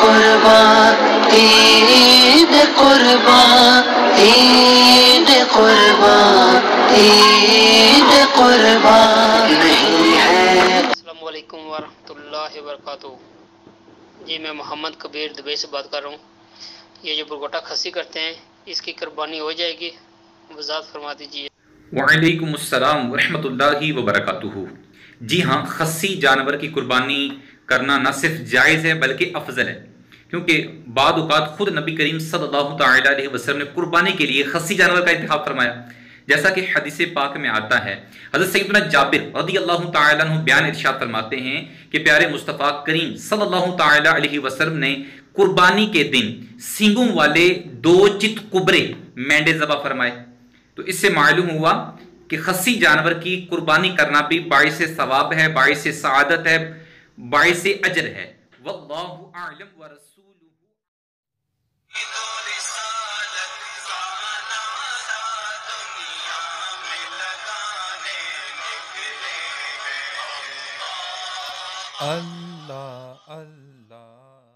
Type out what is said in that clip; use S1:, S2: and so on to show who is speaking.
S1: قربان عید قربان عید قربان عید قربان نہیں ہے۔
S2: السلام علیکم ورحمۃ اللہ وبرکاتہ۔ جی میں محمد کبیر دبئی سے بات کر رہا ہوں۔ یہ جو برگوٹا کھسی کرتے ہیں اس کی قربانی ہو جائے گی؟ وضاحت فرما دیجیے۔
S3: وعلیکم السلام ورحمۃ اللہ وبرکاتہ۔ جی ہاں، خصی جانور کی قربانی کرنا نہ صرف جائز ہے بلکہ افضل ہے، کیونکہ بعض اوقات خود نبی کریم صلی اللہ تعالی علیہ وسلم نے قربانی کے لیے خصی جانور کا انتخاب فرمایا، جیسا کہ حدیث پاک میں آتا ہے۔ حضرت سیدنا جابر رضی اللہ تعالی عنہ بیان ارشاد فرماتے ہیں کہ پیارے مصطفیٰ کریم صلی اللہ تعالی علیہ وسلم نے قربانی کے دن سینگوں والے 2 چت کبرے مینڈے ذبح فرمائے۔ تو اس سے معلوم ہوا کہ خصی جانور کی قربانی کرنا بھی باعث ثواب ہے، باعث سعادت ہے، باعث اجر ہے۔ واللہ اعلم ورسولہ۔
S4: اللہ اللہ